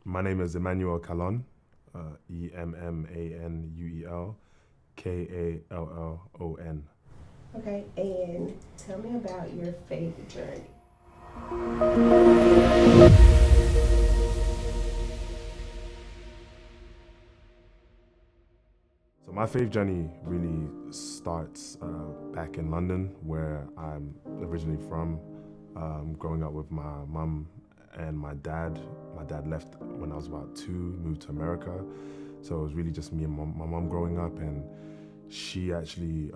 My name is Emmanuel Kallon, Emmanuel Kallon. Okay, and tell me about your faith journey. So my faith journey really starts back in London, where I'm originally from. Growing up with my mum and my dad. My dad left when I was about 2, moved to America. So it was really just me and my mum growing up, and she actually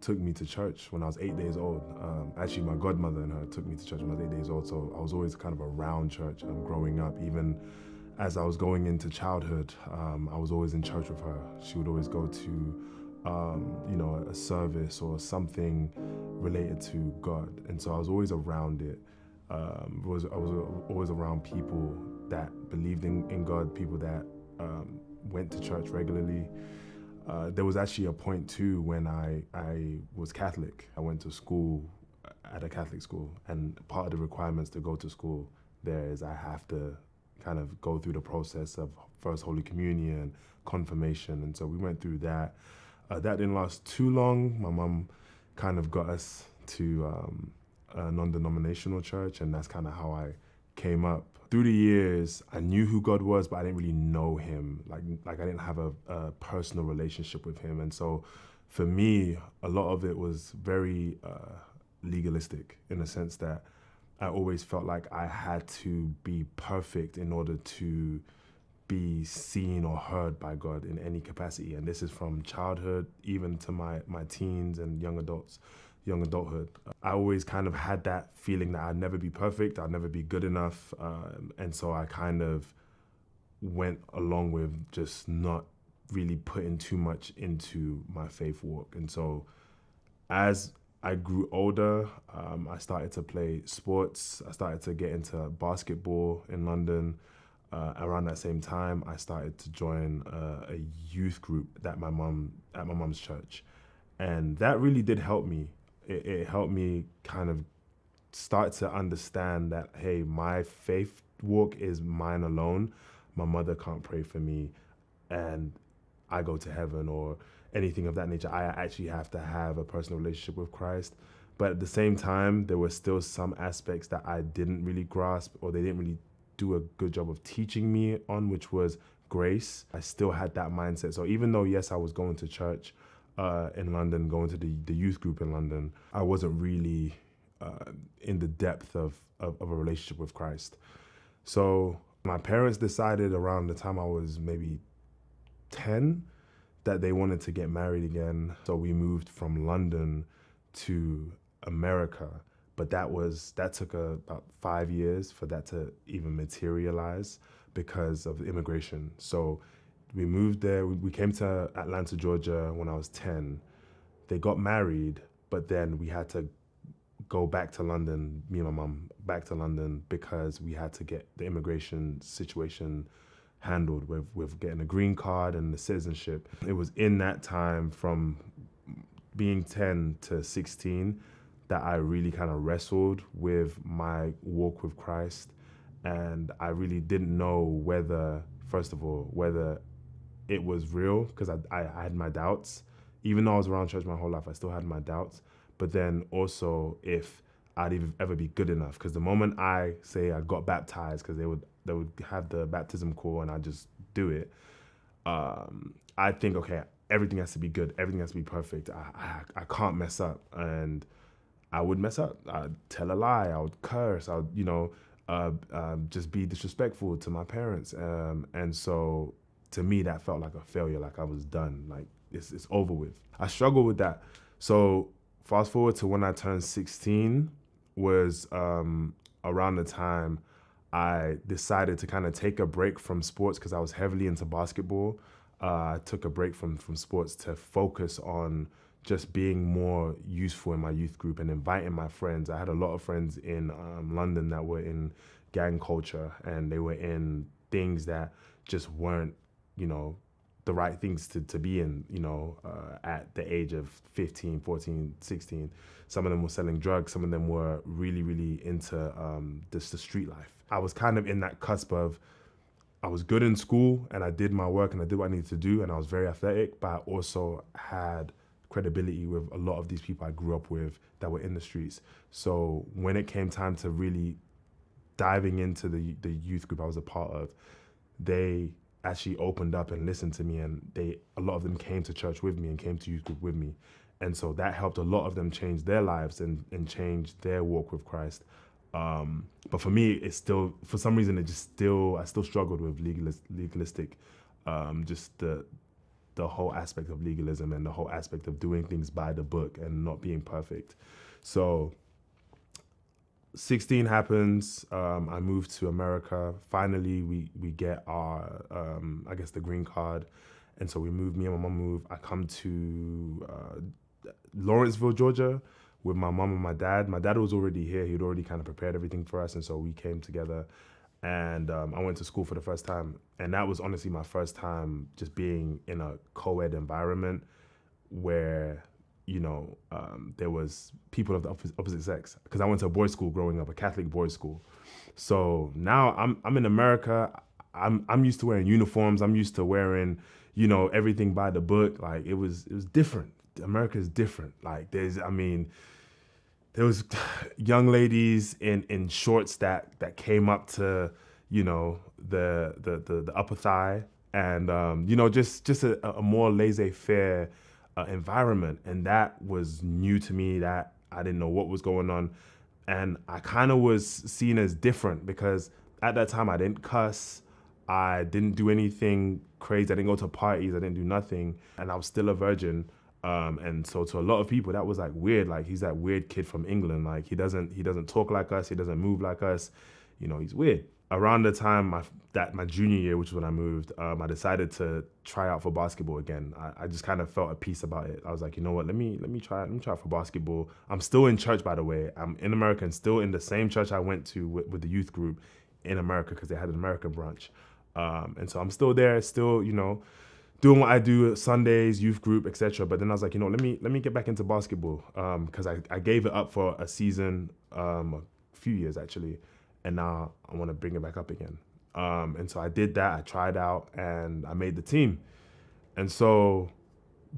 took me to church when I was 8 days old. Actually, my godmother and her took me to church when I was 8 days old, so I was always kind of around church growing up. Even as I was going into childhood, I was always in church with her. She would always go to a service or something related to God, and so I was always around it. I was always around people that believed in God, people that went to church regularly. There was actually a point too when I was Catholic. I went to school at a Catholic school, and part of the requirements to go to school there is I have to kind of go through the process of first Holy Communion, confirmation, and so we went through that. That didn't last too long. My mum kind of got us to a non-denominational church, and that's kind of how I came up. Through the years, I knew who God was, but I didn't really know him. Like I didn't have a personal relationship with him, and so for me, a lot of it was very legalistic in the sense that I always felt like I had to be perfect in order to be seen or heard by God in any capacity. And this is from childhood even to my teens and young adulthood. I always kind of had that feeling that I'd never be perfect, I'd never be good enough. And so I kind of went along with just not really putting too much into my faith walk. And so as I grew older, I started to play sports. I started to get into basketball in London. Around that same time, I started to join a youth group at my mum's church, and that really did help me. It helped me kind of start to understand that, hey, my faith walk is mine alone. My mother can't pray for me, and I go to heaven or anything of that nature. I actually have to have a personal relationship with Christ. But at the same time, there were still some aspects that I didn't really grasp, or they didn't really do a good job of teaching me on, which was grace. I still had that mindset. So even though, yes, I was going to church in London, going to the youth group in London, I wasn't really in the depth of a relationship with Christ. So my parents decided around the time I was maybe 10 that they wanted to get married again. So we moved from London to America. But that took about 5 years for that to even materialize because of immigration. So we moved there. We came to Atlanta, Georgia when I was 10. They got married, but then we had to go back to London, me and my mom, back to London because we had to get the immigration situation handled with getting a green card and the citizenship. It was in that time from being 10 to 16 that I really kind of wrestled with my walk with Christ. And I really didn't know whether, first of all, whether it was real, because I had my doubts. Even though I was around church my whole life, I still had my doubts. But then also if I'd ever be good enough. Because the moment I say I got baptized, because they would have the baptism call and I just do it, I think, okay, everything has to be good. Everything has to be perfect. I can't mess up. And I would mess up. I'd tell a lie. I would curse. I would, just be disrespectful to my parents. And so to me, that felt like a failure. Like I was done. Like it's over with. I struggled with that. So fast forward to when I turned 16 was around the time I decided to kind of take a break from sports because I was heavily into basketball. I took a break from sports to focus on just being more useful in my youth group and inviting my friends. I had a lot of friends in London that were in gang culture, and they were in things that just weren't, the right things to be in, at the age of 15, 14, 16. Some of them were selling drugs. Some of them were really, really into the street life. I was kind of in that cusp of, I was good in school and I did my work and I did what I needed to do and I was very athletic, but I also had credibility with a lot of these people I grew up with that were in the streets. So when it came time to really diving into the youth group I was a part of, they actually opened up and listened to me, and a lot of them came to church with me and came to youth group with me. And so that helped a lot of them change their lives and change their walk with Christ. But for me, it's still, for some reason, I still struggled with legalistic, just the whole aspect of legalism and the whole aspect of doing things by the book and not being perfect. So 16 happens. I moved to America. Finally, we get our, I guess, the green card. And so we moved, me and my mom moved. I come to Lawrenceville, Georgia, with my mom and my dad. My dad was already here. He'd already kind of prepared everything for us. And so we came together, and I went to school for the first time. And that was honestly my first time just being in a co-ed environment where, there was people of the opposite sex, because I went to a boys' school growing up, a Catholic boys' school. So now I'm in America. I'm used to wearing uniforms. I'm used to wearing, everything by the book. Like it was different. America is different. Like there was young ladies in shorts that came up to, the upper thigh, and just a more laissez-faire environment, and that was new to me. That I didn't know what was going on, and I kind of was seen as different because at that time I didn't cuss, I didn't do anything crazy, I didn't go to parties, I didn't do nothing, and I was still a virgin. And so to a lot of people that was like weird, like he's that weird kid from England, like he doesn't talk like us, he doesn't move like us, he's weird. Around the time my junior year, which is when I moved, I decided to try out for basketball again. I just kind of felt at peace about it. I was like, you know what, let me try for basketball. I'm still in church, by the way. I'm in America and still in the same church I went to with the youth group in America, because they had an American branch. And so I'm still there, still, doing what I do Sundays, youth group, etc. But then I was like, let me get back into basketball, because I gave it up for a season, a few years actually, and now I want to bring it back up again. And so I did that. I tried out and I made the team. And so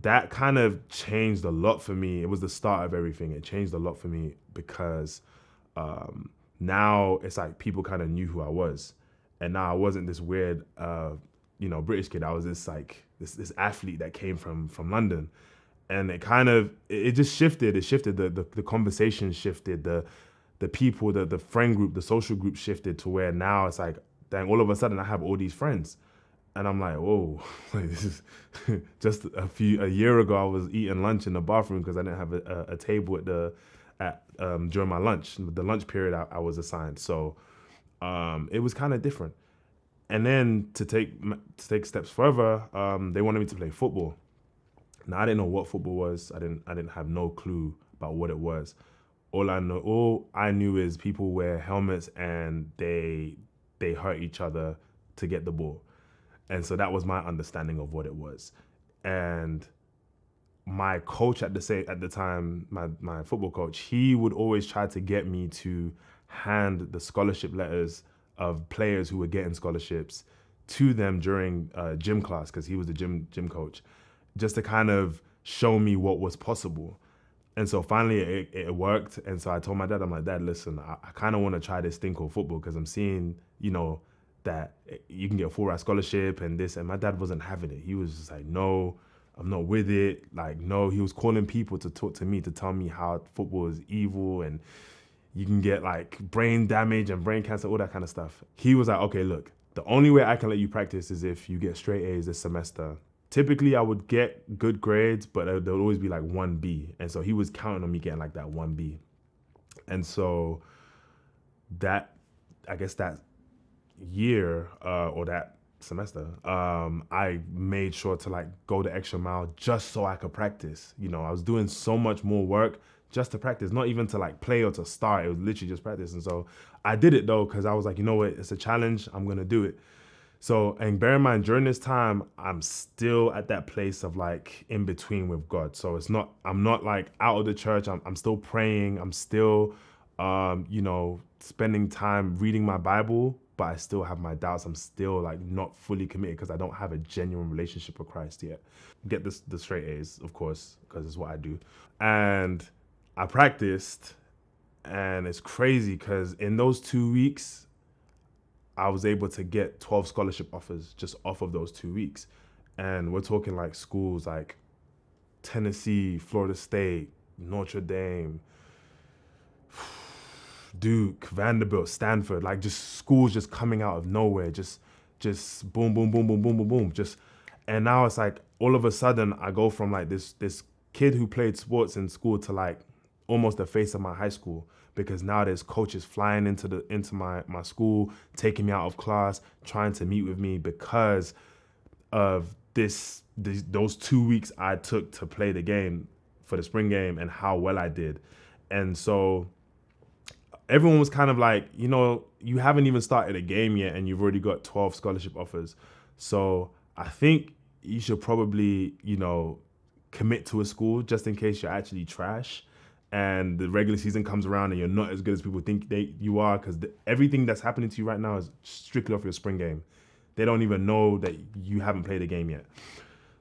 that kind of changed a lot for me. It was the start of everything. It changed a lot for me because now it's like people kind of knew who I was, and now I wasn't this weird, British kid. I was this like this athlete that came from London, and it just shifted. It shifted the conversation shifted, the people, the friend group, the social group shifted to where now it's like, dang, all of a sudden I have all these friends, and I'm like, whoa, like this is just a year ago I was eating lunch in the bathroom because I didn't have a table during my lunch, the lunch period I was assigned. So it was kind of different. And then to take steps further, they wanted me to play football. Now I didn't know what football was. I didn't have no clue about what it was. All I knew is people wear helmets and they hurt each other to get the ball. And so that was my understanding of what it was. And my coach at the time, my football coach, he would always try to get me to hand the scholarship letters of players who were getting scholarships to them during gym class, because he was the gym coach, just to kind of show me what was possible. And so finally it worked. And so I told my dad, I'm like, Dad, listen, I kind of want to try this thing called football, because I'm seeing, that you can get a full-ride scholarship and this. And my dad wasn't having it. He was just like, no, I'm not with it. Like, no, he was calling people to talk to me, to tell me how football is evil and you can get like brain damage and brain cancer, all that kind of stuff. He was like, okay, look, the only way I can let you practice is if you get straight A's this semester. Typically, I would get good grades, but there would always be like 1B. And so he was counting on me getting like that 1B. And so that year or that semester, I made sure to like go the extra mile just so I could practice. I was doing so much more work just to practice, not even to like play or to start. It was literally just practice. And so I did it though, because I was like, you know what, it's a challenge, I'm gonna do it. So, and bear in mind, during this time, I'm still at that place of like in between with God. So I'm not like out of the church. I'm still praying. I'm still, spending time reading my Bible, but I still have my doubts. I'm still like not fully committed because I don't have a genuine relationship with Christ yet. Get the straight A's, of course, because it's what I do. And I practiced, and it's crazy because in those 2 weeks, I was able to get 12 scholarship offers just off of those 2 weeks. And we're talking like schools like Tennessee, Florida State, Notre Dame, Duke, Vanderbilt, Stanford, like just schools just coming out of nowhere, just boom, boom, boom, boom, boom, boom, boom. And now it's like all of a sudden I go from like this kid who played sports in school to like almost the face of my high school, because now there's coaches flying into my school, taking me out of class, trying to meet with me because of those 2 weeks I took to play the game for the spring game and how well I did. And so everyone was kind of like, you haven't even started a game yet and you've already got 12 scholarship offers. So I think you should probably, commit to a school just in case you're actually trash and the regular season comes around and you're not as good as people think you are, because everything that's happening to you right now is strictly off your spring game. They don't even know that you haven't played a game yet.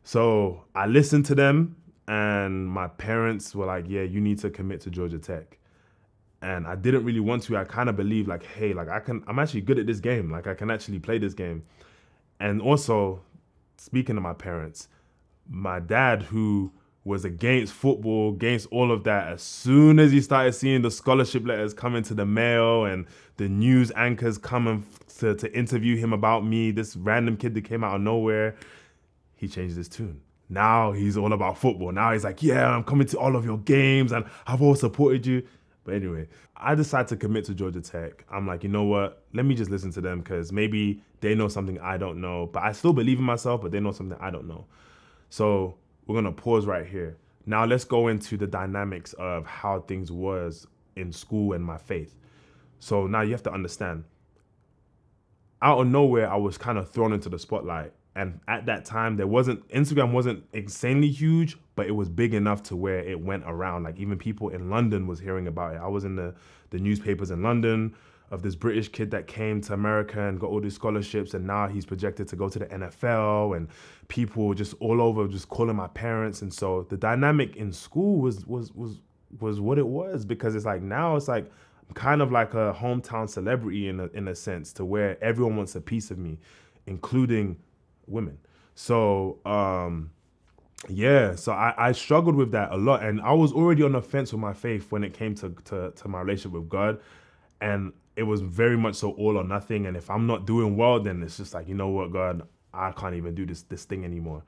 So I listened to them, and my parents were like, yeah, you need to commit to Georgia Tech. And I didn't really want to. I kind of believed like, hey, like I'm actually good at this game. Like I can actually play this game. And also, speaking to my parents, my dad, who was against football, against all of that, as soon as he started seeing the scholarship letters come into the mail and the news anchors coming to interview him about me, this random kid that came out of nowhere, he changed his tune. Now he's all about football. Now he's like, yeah, I'm coming to all of your games and I've always supported you. But anyway, I decided to commit to Georgia Tech. I'm like, you know what? Let me just listen to them because maybe they know something I don't know. But I still believe in myself, but they know something I don't know. So we're going to pause right here. Now let's go into the dynamics of how things was in school and my faith. So now you have to understand, out of nowhere, I was kind of thrown into the spotlight. And at that time, Instagram wasn't insanely huge, but it was big enough to where it went around. Like even people in London was hearing about it. I was in the newspapers in London of this British kid that came to America and got all these scholarships, and now he's projected to go to the NFL, and people just all over just calling my parents. And so the dynamic in school was what it was, because it's like now it's like I'm kind of like a hometown celebrity in a sense, to where everyone wants a piece of me, including women. So so I struggled with that a lot, and I was already on the fence with my faith when it came to my relationship with God, and it was very much so all or nothing. And if I'm not doing well, then it's just like, you know what, God, I can't even do this thing anymore.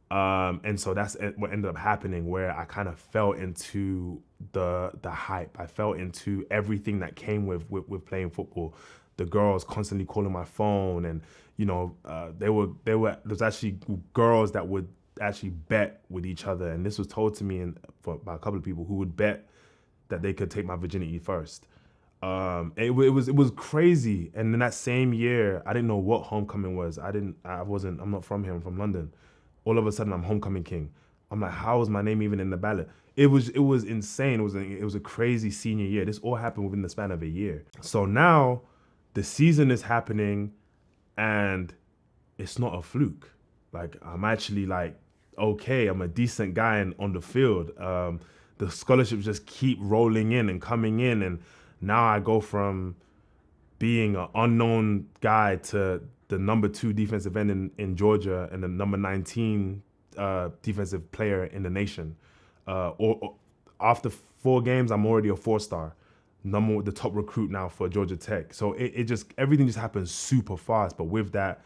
And so that's what ended up happening, where I kind of fell into the hype. I fell into everything that came with playing football. The girls constantly calling my phone, and there's actually girls that would actually bet with each other, and this was told to me by a couple of people who would bet that they could take my virginity first. It was crazy. And in that same year, I didn't know what homecoming was. I'm not from here, I'm from London. All of a sudden I'm homecoming king. I'm like, how was my name even in the ballot? It was insane. It was a crazy senior year. This all happened within the span of a year. So now the season is happening, and it's not a fluke. Like I'm actually like, okay, I'm a decent guy on the field. The scholarships just keep rolling in and coming in, and now I go from being an unknown guy to the number 2 defensive end in Georgia and the number 19 defensive player in the nation. Or after 4 games, I'm already a 4-star, the top recruit now for Georgia Tech. So everything just happened super fast. But with that,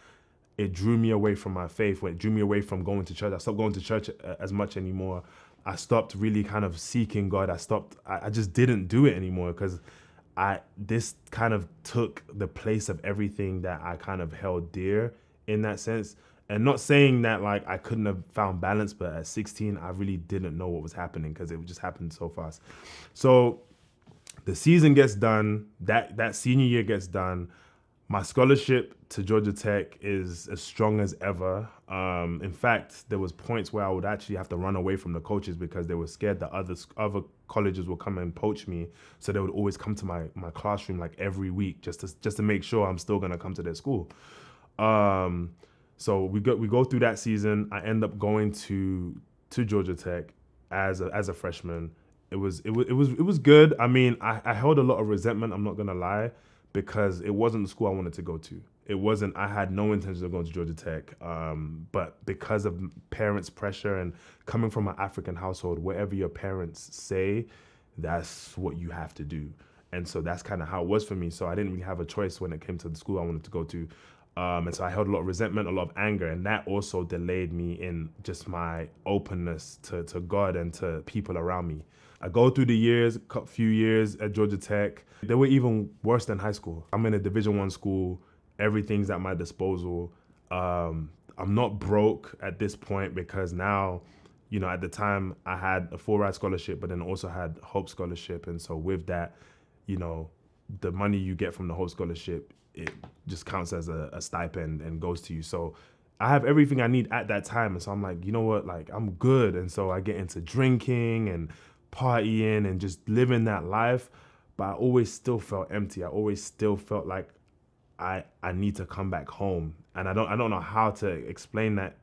it drew me away from my faith. It drew me away from going to church. I stopped going to church as much anymore. I stopped really kind of seeking God. I just didn't do it anymore, because this kind of took the place of everything that I kind of held dear in that sense. And not saying that like I couldn't have found balance, but at 16, I really didn't know what was happening, because it just happened so fast. So the season gets done, that senior year gets done. My scholarship to Georgia Tech is as strong as ever. In fact, there was points where I would actually have to run away from the coaches because they were scared that other colleges would come and poach me. So they would always come to my classroom like every week just to make sure I'm still gonna come to their school. So we go through that season. I end up going to Georgia Tech as a freshman. It was good. I mean, I held a lot of resentment, I'm not gonna lie, because it wasn't the school I wanted to go to. It wasn't, I had no intention of going to Georgia Tech. But because of parents' pressure and coming from an African household, whatever your parents say, that's what you have to do. And so that's kind of how it was for me. So I didn't really have a choice when it came to the school I wanted to go to. And so I held a lot of resentment, a lot of anger, and that also delayed me in just my openness to God and to people around me. I go through the years, a few years at Georgia Tech. They were even worse than high school. I'm in a Division I school. Everything's at my disposal. I'm not broke at this point because now, at the time I had a full ride scholarship, but then also had Hope Scholarship. And so with that, the money you get from the Hope Scholarship, it just counts as a stipend and goes to you. So I have everything I need at that time. And so I'm like, you know what, like I'm good. And so I get into drinking and partying and just living that life. But I always still felt empty. I always still felt like I need to come back home. And I don't know how to explain that,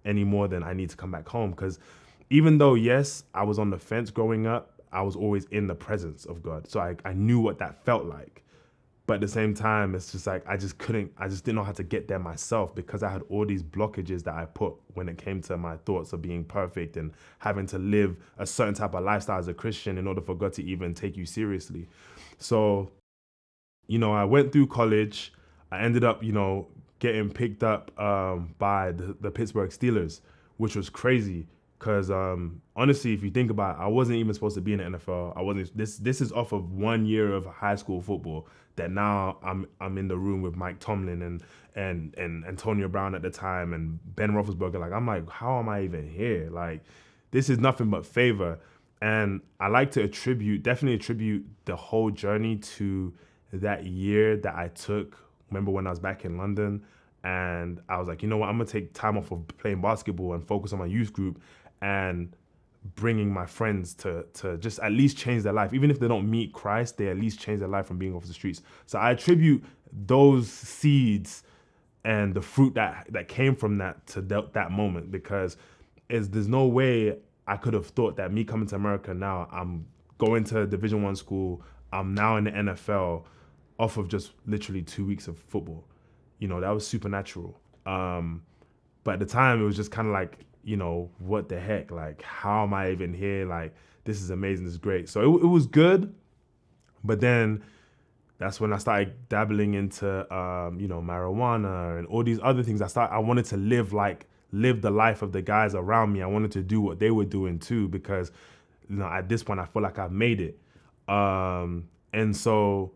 any more than I need to come back home. Because even though, yes, I was on the fence growing up, I was always in the presence of God. So I knew what that felt like. But at the same time, it's just like I just didn't know how to get there myself because I had all these blockages that I put when it came to my thoughts of being perfect and having to live a certain type of lifestyle as a Christian in order for God to even take you seriously. So, I went through college. I ended up, getting picked up by the Pittsburgh Steelers, which was crazy. Because honestly, if you think about it, I wasn't even supposed to be in the NFL. I wasn't. This is off of 1 year of high school football that now I'm in the room with Mike Tomlin and Antonio Brown at the time and Ben Roethlisberger. Like I'm like, how am I even here? Like this is nothing but favor. And I like to definitely attribute the whole journey to that year that I took. Remember when I was back in London and I was like, you know what, I'm gonna take time off of playing basketball and focus on my youth group and bringing my friends to just at least change their life. Even if they don't meet Christ, they at least change their life from being off the streets. So I attribute those seeds and the fruit that came from that to that moment, because there's no way I could have thought that me coming to America now, I'm going to a Division I school, I'm now in the NFL off of just literally 2 weeks of football. That was supernatural. But at the time, it was just kind of like, what the heck? Like, how am I even here? Like, this is amazing. This is great. So it was good. But then that's when I started dabbling into, marijuana and all these other things. I wanted to live the life of the guys around me. I wanted to do what they were doing too, because, at this point, I feel like I've made it. And so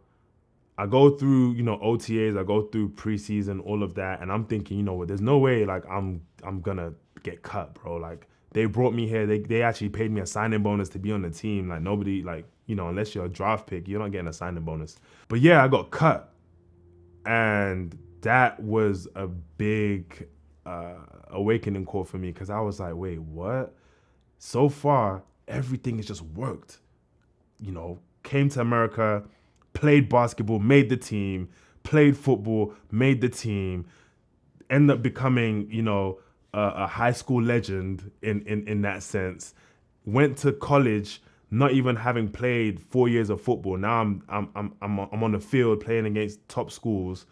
I go through, OTAs, I go through preseason, all of that. And I'm thinking, there's no way like I'm gonna get cut, bro. Like they brought me here. They actually paid me a signing bonus to be on the team. Like nobody, unless you're a draft pick, you're not getting a signing bonus. But yeah, I got cut. And that was a big awakening call for me, because I was like, wait, what? So far, everything has just worked. Came to America, played basketball, made the team, played football, made the team, ended up becoming, a high school legend in that sense. Went to college, not even having played 4 years of football. Now I'm on the field playing against top schools.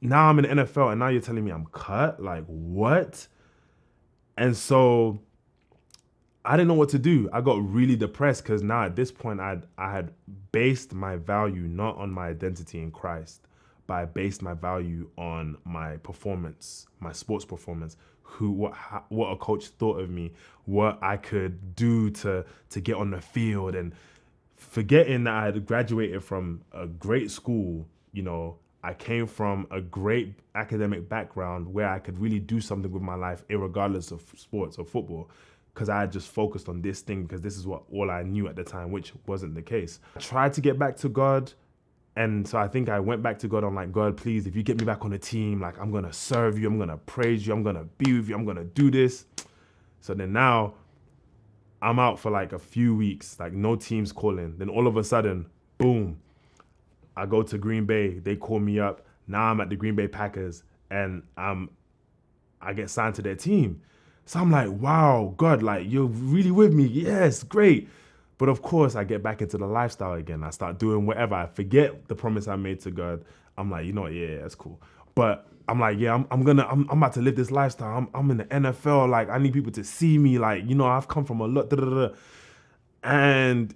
Now I'm in the NFL, and now you're telling me I'm cut? Like, what? And so I didn't know what to do. I got really depressed because now at this point I had based my value not on my identity in Christ, but I based my value on my performance, my sports performance, what a coach thought of me, what I could do to get on the field, and forgetting that I had graduated from a great school. I came from a great academic background where I could really do something with my life, irregardless of sports or football, because I had just focused on this thing because this is all I knew at the time, which wasn't the case. I tried to get back to God, And so I think I went back to God. I'm like, God, please, if you get me back on the team, like I'm going to serve you. I'm going to praise you. I'm going to be with you. I'm going to do this. So then now I'm out for like a few weeks, like no teams calling. Then all of a sudden, boom, I go to Green Bay. They call me up. Now I'm at the Green Bay Packers and I get signed to their team. So I'm like, wow, God, like you're really with me. Yes, great. But of course, I get back into the lifestyle again. I start doing whatever. I forget the promise I made to God. I'm like, you know what? Yeah, that's cool. But I'm like, yeah, I'm about to live this lifestyle. I'm in the NFL. Like, I need people to see me. Like, I've come from a lot. Da, da, da. And,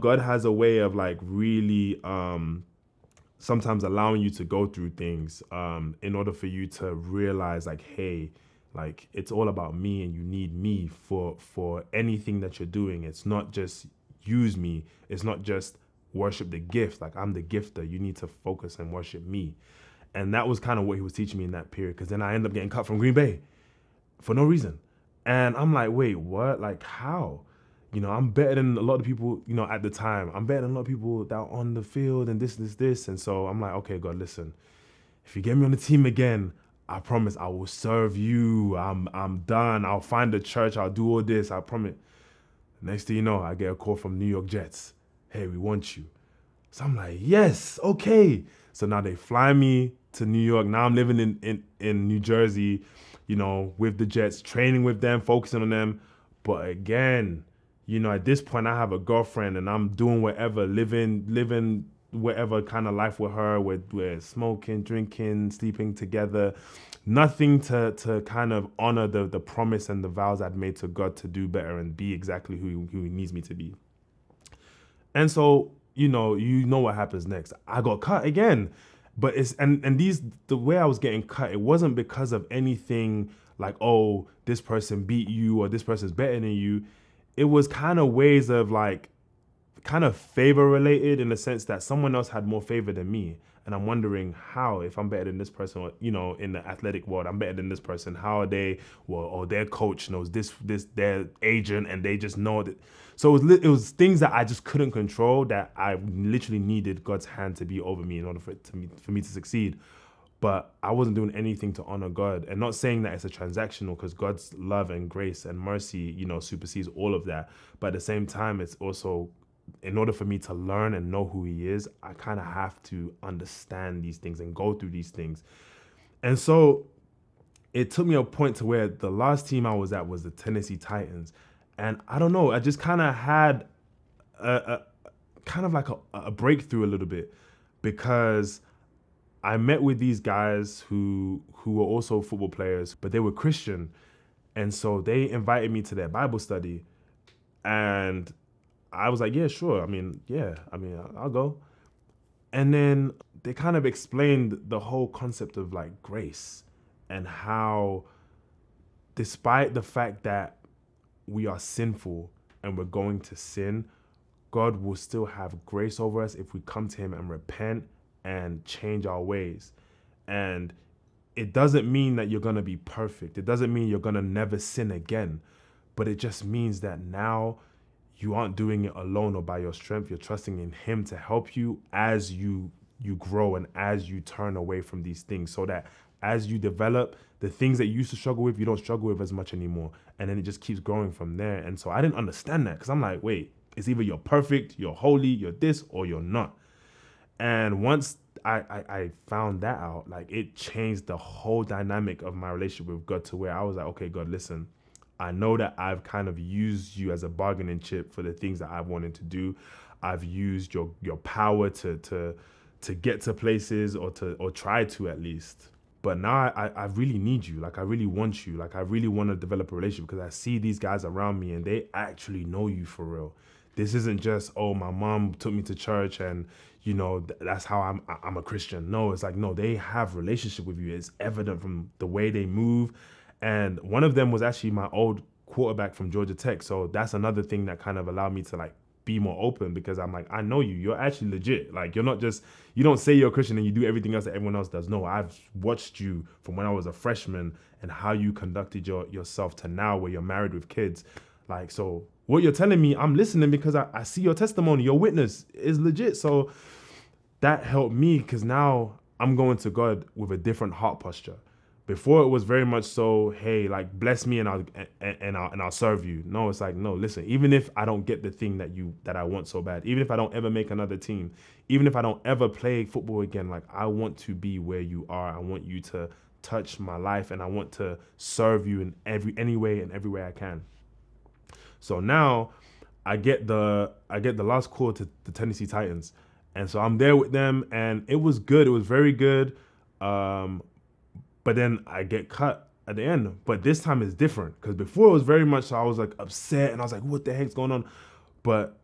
God has a way of like really sometimes allowing you to go through things in order for you to realize like, hey, like it's all about me and you need me for anything that you're doing. It's not just use me. It's not just worship the gift. Like I'm the gifter. You need to focus and worship me. And that was kind of what he was teaching me in that period. Because then I ended up getting cut from Green Bay for no reason. And I'm like, wait, what? Like how? I'm better than a lot of people, at the time. I'm better than a lot of people that are on the field and this. And so I'm like, okay, God, listen, if you get me on the team again, I promise I will serve you. I'm done. I'll find a church. I'll do all this. I promise. Next thing you know, I get a call from New York Jets. Hey, we want you. So I'm like, yes, okay. So now they fly me to New York. Now I'm living in New Jersey, with the Jets, training with them, focusing on them. But again, at this point I have a girlfriend and I'm doing whatever, living whatever kind of life with her, we're smoking, drinking, sleeping together, nothing to kind of honor the promise and the vows I'd made to God to do better and be exactly who he needs me to be. And so, you know what happens next. I got cut again. But the way I was getting cut, it wasn't because of anything like, oh, this person beat you or this person's better than you. It was kind of ways of like, kind of favor related in the sense that someone else had more favor than me. And I'm wondering how, if I'm better than this person, or, in the athletic world, I'm better than this person. How are they, or their coach knows this, their agent, and they just know that. So it was things that I just couldn't control that I literally needed God's hand to be over me in order for me to succeed. But I wasn't doing anything to honor God, and not saying that it's a transactional, because God's love and grace and mercy, supersedes all of that. But at the same time, it's also, in order for me to learn and know who he is, I kind of have to understand these things and go through these things. And so it took me a point to where the last team I was at was the Tennessee Titans. And I don't know, I just kind of had a kind of like a breakthrough a little bit, because I met with these guys who were also football players, but they were Christian. And so they invited me to their Bible study. And I was like, yeah, sure. I'll go. And then they kind of explained the whole concept of like grace and how, despite the fact that we are sinful and we're going to sin, God will still have grace over us if we come to him and repent and change our ways. And it doesn't mean that you're going to be perfect. It doesn't mean you're going to never sin again. But it just means that now you aren't doing it alone or by your strength. You're trusting in him to help you as you grow and as you turn away from these things, so that as you develop, the things that you used to struggle with, you don't struggle with as much anymore. And then it just keeps growing from there. And so I didn't understand that, because I'm like, wait, it's either you're perfect, you're holy, you're this, or you're not. And once I found that out, like it changed the whole dynamic of my relationship with God, to where I was like, okay, God, listen, I know that I've kind of used you as a bargaining chip for the things that I've wanted to do. I've used your power to get to places, or try to at least. But now I really need you. Like I really want you. Like I really want to develop a relationship, because I see these guys around me and they actually know you for real. This isn't just, oh, my mom took me to church and, that's how I'm a Christian. No, it's like, no, they have relationship with you. It's evident from the way they move. And one of them was actually my old quarterback from Georgia Tech. So that's another thing that kind of allowed me to like be more open, because I'm like, I know you. You're actually legit. Like you're not just, you don't say you're a Christian and you do everything else that everyone else does. No, I've watched you from when I was a freshman and how you conducted yourself to now where you're married with kids. Like, so what you're telling me, I'm listening, because I see your testimony, your witness is legit. So that helped me because now I'm going to God with a different heart posture. Before it was very much so, hey, like bless me and I'll serve you. No, it's like, no, listen, even if I don't get the thing that I want so bad, even if I don't ever make another team, even if I don't ever play football again, like I want to be where you are. I want you to touch my life and I want to serve you in any way and every way I can. So now I get the last call to the Tennessee Titans. And so I'm there with them and it was good. It was very good. But then I get cut at the end. But this time it's different because before it was very much so I was like upset and I was like, what the heck's going on? But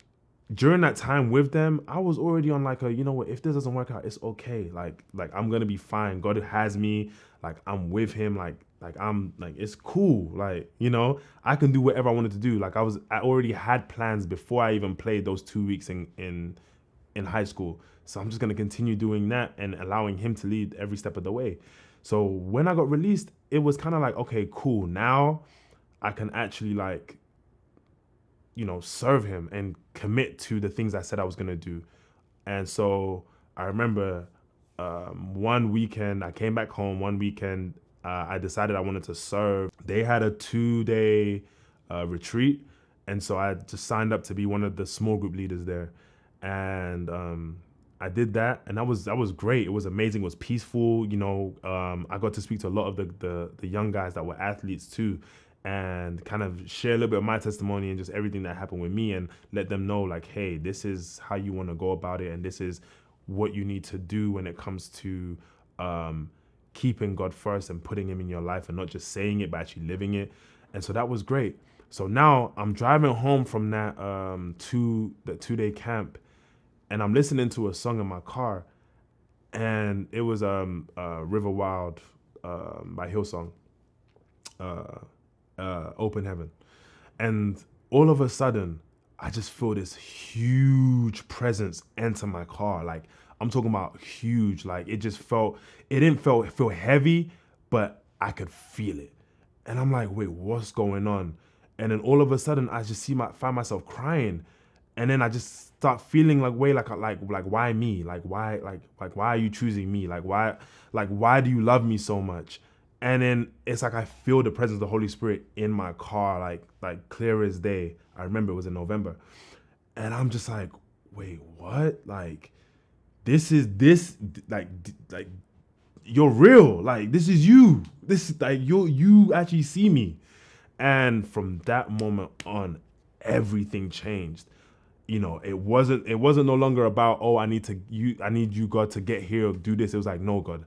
during that time with them, I was already on like you know what, if this doesn't work out, it's okay. Like I'm gonna be fine. God has me. Like I'm with him. Like I'm like it's cool. Like, you know, I can do whatever I wanted to do. Like I already had plans before I even played those 2 weeks in high school. So I'm just gonna continue doing that and allowing him to lead every step of the way. So when I got released, it was kind of like, okay, cool. Now I can actually like, you know, serve him and commit to the things I said I was going to do. And so I remember one weekend, I came back home one weekend, I decided I wanted to serve. They had a 2-day retreat. And so I just signed up to be one of the small group leaders there. And I did that, and that was great. It was amazing. It was peaceful. You know, I got to speak to a lot of the young guys that were athletes too, and kind of share a little bit of my testimony and just everything that happened with me, and let them know like, hey, this is how you want to go about it, and this is what you need to do when it comes to keeping God first and putting him in your life, and not just saying it but actually living it. And so that was great. So now I'm driving home from that 2-day camp. And I'm listening to a song in my car, and it was River Wild by Hillsong, Open Heaven. And all of a sudden, I just feel this huge presence enter my car. Like, I'm talking about huge. Like, it didn't feel heavy, but I could feel it. And I'm like, wait, what's going on? And then all of a sudden, I just find myself crying. And then I just start feeling like why me? Like why are you choosing me? Like why do you love me so much? And then it's like I feel the presence of the Holy Spirit in my car, like clear as day. I remember it was in November. And I'm just like, wait, what? Like this like you're real. Like this is you. This is like you actually see me. And from that moment on, everything changed. You know, it wasn't no longer about, oh, I need you, God, to get here or do this. It was like, no, God,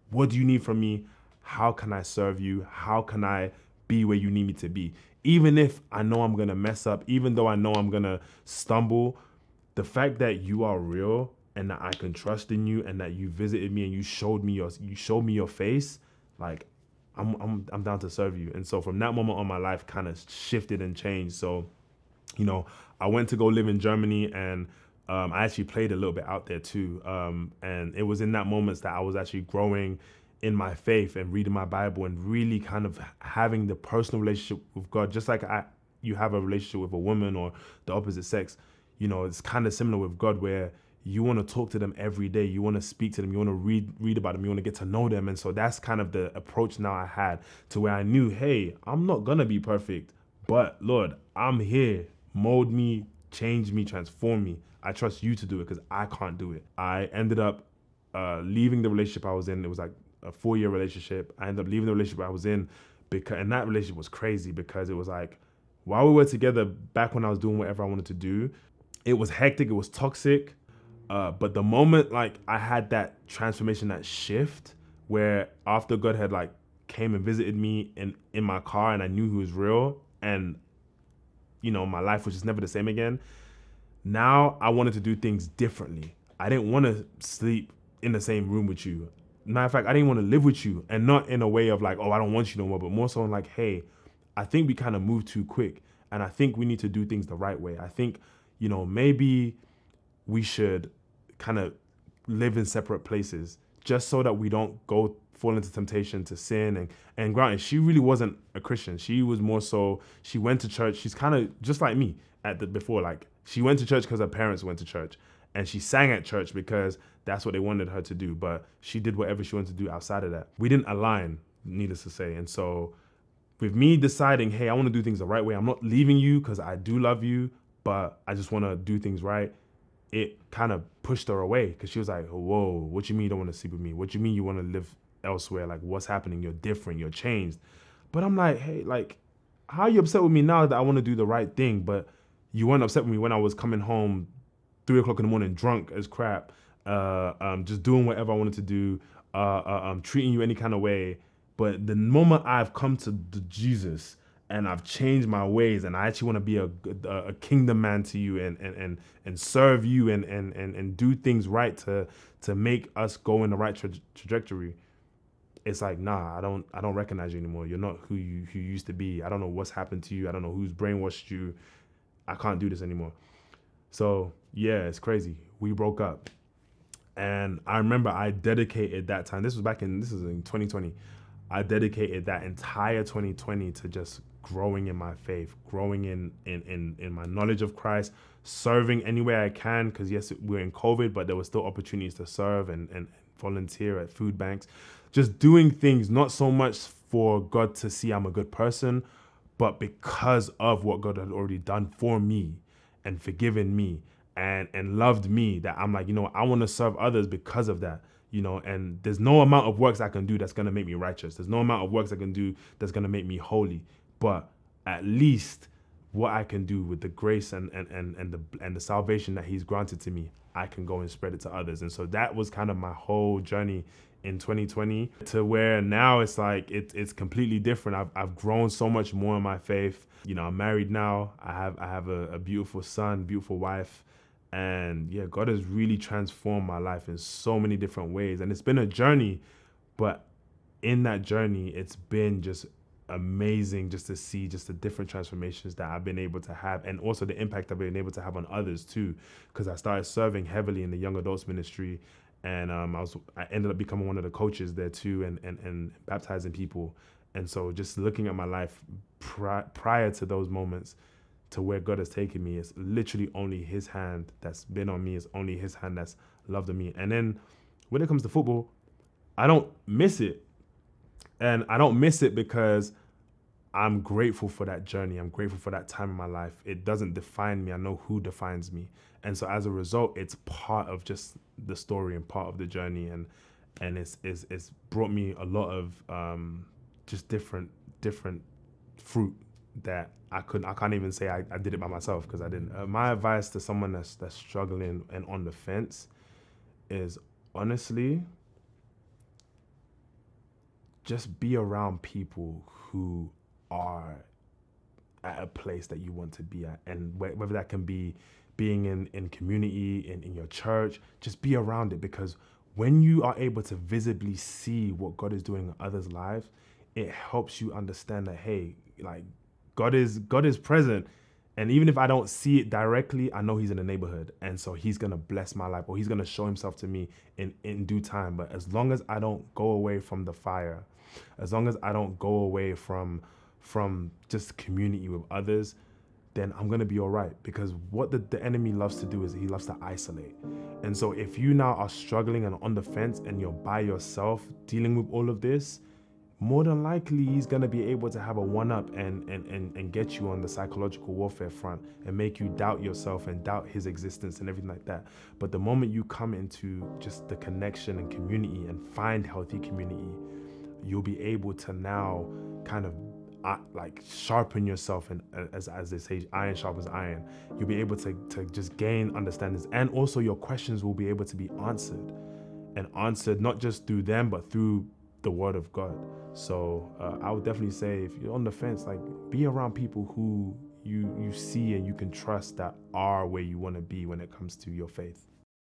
what do you need from me? How can I serve you? How can I be where you need me to be? Even if I know I'm going to mess up, even though I know I'm going to stumble, the fact that you are real and that I can trust in you and that you visited me and you showed me your face, like I'm down to serve you. And so from that moment on, my life kind of shifted and changed. So, you know, I went to go live in Germany, and I actually played a little bit out there too. And it was in that moments that I was actually growing in my faith and reading my Bible and really kind of having the personal relationship with God, just like you have a relationship with a woman or the opposite sex. You know, it's kind of similar with God, where you want to talk to them every day. You want to speak to them. You want to read about them. You want to get to know them. And so that's kind of the approach now I had, to where I knew, hey, I'm not going to be perfect, but Lord, I'm here. Mold me, change me, transform me. I trust you to do it because I can't do it. I ended up leaving the relationship I was in. It was like a 4-year relationship. I ended up leaving the relationship I was in, and that relationship was crazy because it was like, while we were together back when I was doing whatever I wanted to do, it was hectic, it was toxic. But the moment like I had that transformation, that shift, where after God had like came and visited me in my car, and I knew he was real, and you know, my life was just never the same again. Now I wanted to do things differently. I didn't want to sleep in the same room with you. Matter of fact, I didn't want to live with you, and not in a way of like, oh, I don't want you no more, but more so in like, hey, I think we kind of moved too quick, and I think we need to do things the right way. I think, you know, maybe we should kind of live in separate places just so that we don't fall into temptation to sin. And granted, she really wasn't a Christian. She was more so, she went to church. She's kind of just like me before. Like, she went to church because her parents went to church, and she sang at church because that's what they wanted her to do. But she did whatever she wanted to do outside of that. We didn't align, needless to say. And so with me deciding, hey, I want to do things the right way. I'm not leaving you because I do love you, but I just want to do things right. It kind of pushed her away because she was like, whoa, what you mean you don't want to sleep with me? What you mean you want to live elsewhere? Like, what's happening? You're different. You're changed. But I'm like, hey, like, how are you upset with me now that I want to do the right thing? But you weren't upset with me when I was coming home 3:00 in the morning, drunk as crap, just doing whatever I wanted to do, treating you any kind of way. But the moment I've come to Jesus and I've changed my ways and I actually want to be a kingdom man to you and serve you and do things right to make us go in the right trajectory, it's like, nah, I don't recognize you anymore. You're not who you used to be. I don't know what's happened to you. I don't know who's brainwashed you. I can't do this anymore. So yeah, it's crazy. We broke up. And I remember I dedicated that time. This is in 2020. I dedicated that entire 2020 to just growing in my faith, growing in my knowledge of Christ, serving any way I can. Because yes, we're in COVID, but there were still opportunities to serve and volunteer at food banks. Just doing things, not so much for God to see I'm a good person, but because of what God had already done for me and forgiven me and loved me, that I'm like, I want to serve others because of that, and there's no amount of works I can do that's going to make me righteous. There's no amount of works I can do that's going to make me holy, but at least what I can do with the grace and the salvation that he's granted to me, I can go and spread it to others. And so that was kind of my whole journey in 2020 to where now it's like it's completely different. I've grown so much more in my faith. I'm married now. I have a beautiful son, beautiful wife. And yeah, God has really transformed my life in so many different ways. And it's been a journey, but in that journey, it's been just amazing just to see just the different transformations that I've been able to have, and also the impact I've been able to have on others too. Because I started serving heavily in the young adults ministry, and I ended up becoming one of the coaches there too, and baptizing people. And so just looking at my life prior to those moments, to where God has taken me, it's literally only his hand that's been on me. It's only his hand that's loved on me. And then when it comes to football, I don't miss it. And I don't miss it because I'm grateful for that journey. I'm grateful for that time in my life. It doesn't define me. I know who defines me. And so as a result, it's part of just the story and part of the journey. And it's brought me a lot of just different fruit that I can't even say I did it by myself, because I didn't. My advice to someone that's struggling and on the fence is, honestly, just be around people who are at a place that you want to be at. And whether that can be being in community, in your church, just be around it. Because when you are able to visibly see what God is doing in others' lives, it helps you understand that, hey, like, God is present. And even if I don't see it directly, I know he's in the neighborhood. And so he's going to bless my life, or he's going to show himself to me in due time. But as long as I don't go away from the fire, as long as I don't go away from just community with others, then I'm going to be all right. Because what the enemy loves to do is he loves to isolate. And so if you now are struggling and on the fence and you're by yourself dealing with all of this, more than likely he's going to be able to have a one-up and get you on the psychological warfare front and make you doubt yourself and doubt his existence and everything like that. But the moment you come into just the connection and community and find healthy community, you'll be able to now kind of like sharpen yourself, and as they say, iron sharpens iron. You'll be able to just gain understandings, and also your questions will be able to be answered, and answered not just through them but through the word of God. So I would definitely say, if you're on the fence, like, be around people who you see and you can trust that are where you want to be when it comes to your faith.